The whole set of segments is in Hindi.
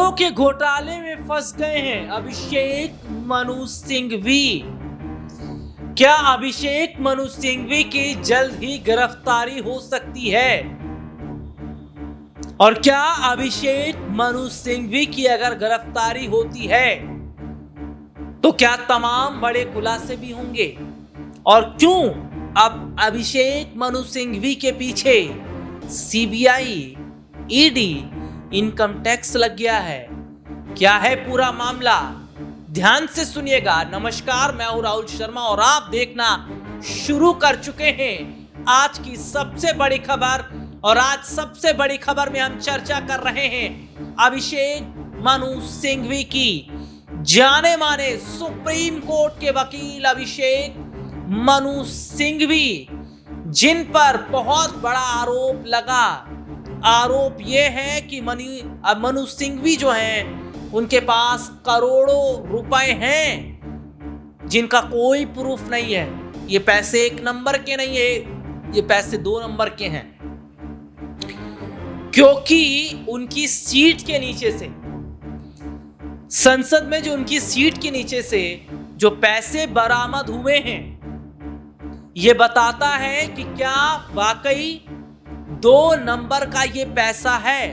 करोड़ों के घोटाले में फंस गए हैं अभिषेक मनु सिंघवी। क्या अभिषेक मनु सिंघवी की जल्द ही गिरफ्तारी हो सकती है? और क्या अभिषेक मनु सिंघवी की अगर गिरफ्तारी होती है तो क्या तमाम बड़े खुलासे भी होंगे? और क्यों अब अभिषेक मनु सिंघवी के पीछे सीबीआई, ईडी, इनकम टैक्स लग गया है? क्या है पूरा मामला? ध्यान से सुनिएगा। नमस्कार, मैं हूं राहुल शर्मा और आप देखना शुरू कर चुके हैं आज की सबसे बड़ी खबर। और आज सबसे बड़ी खबर में हम चर्चा कर रहे हैं अभिषेक मनु सिंघवी की। जाने माने सुप्रीम कोर्ट के वकील अभिषेक मनु सिंघवी, जिन पर बहुत बड़ा आरोप लगा। आरोप यह है कि मनु सिंघवी जो हैं उनके पास करोड़ों रुपए हैं जिनका कोई प्रूफ नहीं है। ये पैसे एक नंबर के नहीं है, ये पैसे 2 नंबर के हैं, क्योंकि उनकी सीट के नीचे से, संसद में जो उनकी सीट के नीचे से जो पैसे बरामद हुए हैं, यह बताता है कि क्या वाकई 2 नंबर का ये पैसा है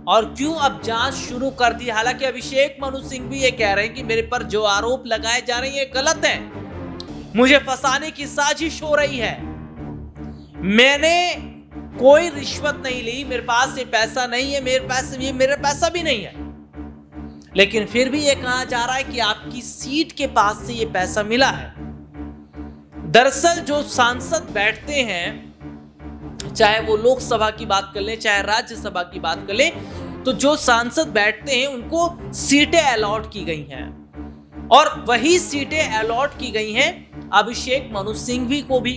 और क्यों अब जांच शुरू कर दी। हालांकि अभिषेक मनु सिंघवी ये कह रहे हैं कि मेरे पर जो आरोप लगाए जा रहे हैं ये गलत है, मुझे फंसाने की साजिश हो रही है, मैंने कोई रिश्वत नहीं ली, मेरे पास ये पैसा नहीं है, मेरा पैसा भी नहीं है। लेकिन फिर भी ये कहा जा रहा है कि आपकी सीट के पास से ये पैसा मिला है। दरअसल जो सांसद बैठते हैं, चाहे वो लोकसभा की बात कर लें चाहे राज्यसभा की बात कर लें, तो जो सांसद बैठते हैं उनको सीटें अलॉट की गई हैं और वही सीटें अलॉट की गई हैं अभिषेक मनु सिंघवी को भी।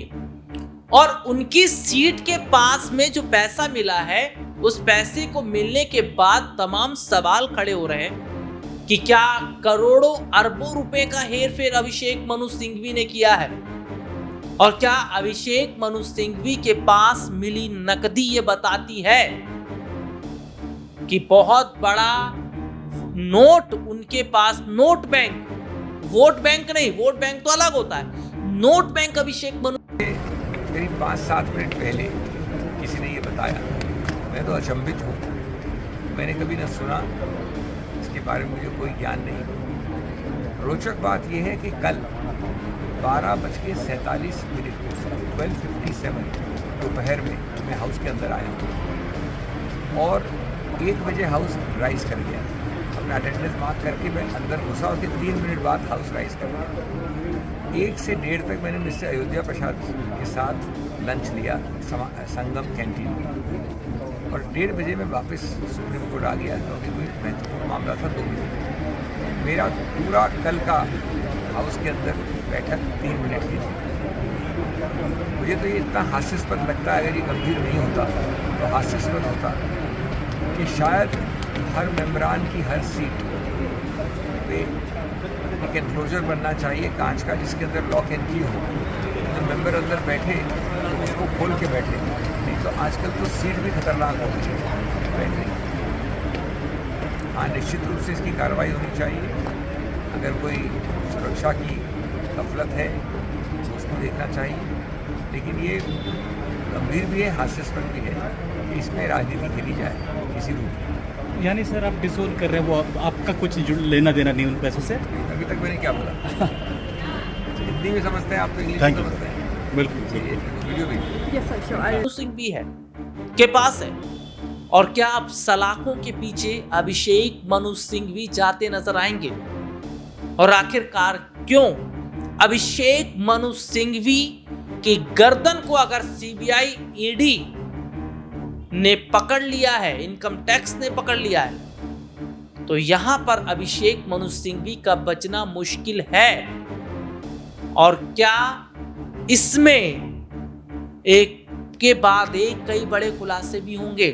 और उनकी सीट के पास में जो पैसा मिला है, उस पैसे को मिलने के बाद तमाम सवाल खड़े हो रहे हैं कि क्या करोड़ों अरबों रुपए का हेरफेर अभिषेक मनु सिंघवी ने किया है? और क्या अभिषेक मनु सिंघवी के पास मिली नकदी ये बताती है कि बहुत बड़ा नोट उनके पास, नोट बैंक, वोट बैंक नहीं, वोट बैंक तो अलग होता है, नोट बैंक अभिषेक मनु। करीब 5-7 मिनट पहले किसी ने ये बताया, मैं तो अचंभित हूँ, मैंने कभी न सुना, इसके बारे में मुझे कोई ज्ञान नहीं। रोचक बात यह है कि कल 12:47 12:57 दोपहर में मैं हाउस के अंदर आया हूँ और 1 बजे हाउस राइज कर गया। अपना अटेंडेंस मार्क करके मैं अंदर घुसा और 3 मिनट बाद हाउस राइज कर गया। 1 से 1:30 तक मैंने मिस्टर अयोध्या प्रसाद के साथ लंच लिया संगम कैंटीन में और 1:30 बजे मैं वापस सुप्रीम कोर्ट आ गया क्योंकि कोई महत्वपूर्ण मामला था 2 बजे। मेरा पूरा कल का हाउस के अंदर बैठक 3 मिनट की थी। मुझे तो ये इतना हास्यास्पद लगता है, अगर ये गंभीर नहीं होता तो हास्यास्पद होता कि शायद हर मेंबरान की हर सीट पे एक एनक्लोजर बनना चाहिए कांच का, जिसके अंदर लॉक एंड की हो। जब मेंबर अंदर बैठे तो उसको खोल के बैठे, नहीं तो आजकल तो सीट भी खतरनाक हो गई है बैठने। हाँ, निश्चित रूप से इसकी कार्रवाई होनी चाहिए। अगर कोई सुरक्षा की गफलत है तो उसको देखना चाहिए, लेकिन ये गंभीर भी है, हास्यास्पद भी है कि इसमें राजनीति खेली जाए किसी रूप में। यानी सर आप डिसोन कर रहे हैं, वो आपका कुछ लेना देना नहीं उन पैसों से? अभी तक मैंने क्या बोला? हिंदी में समझते हैं आप, तो इंग्लिश में समझते हैं। बिल्कुल वीडियो भी सिंह भी है के पास है। और क्या अब सलाखों के पीछे अभिषेक मनु सिंघवी जाते नजर आएंगे? और आखिरकार क्यों अभिषेक मनु सिंघवी की गर्दन को अगर सीबीआई, ईडी ने पकड़ लिया है, इनकम टैक्स ने पकड़ लिया है, तो यहां पर अभिषेक मनु सिंघवी का बचना मुश्किल है। और क्या इसमें एक के बाद एक कई बड़े खुलासे भी होंगे?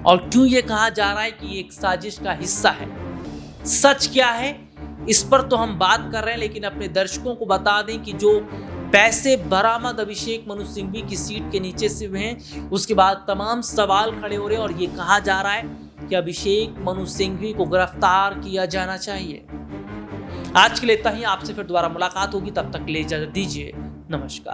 और क्यों यह कहा जा रहा है कि ये एक साजिश का हिस्सा है? सच क्या है इस पर तो हम बात कर रहे हैं, लेकिन अपने दर्शकों को बता दें कि जो पैसे बरामद अभिषेक मनु सिंघवी की सीट के नीचे से हुए हैं, उसके बाद तमाम सवाल खड़े हो रहे हैं और ये कहा जा रहा है कि अभिषेक मनु सिंघवी को गिरफ्तार किया जाना चाहिए। आज के लिए इतना ही, आपसे फिर दोबारा मुलाकात होगी, तब तक ले इजाजत दीजिए, नमस्कार।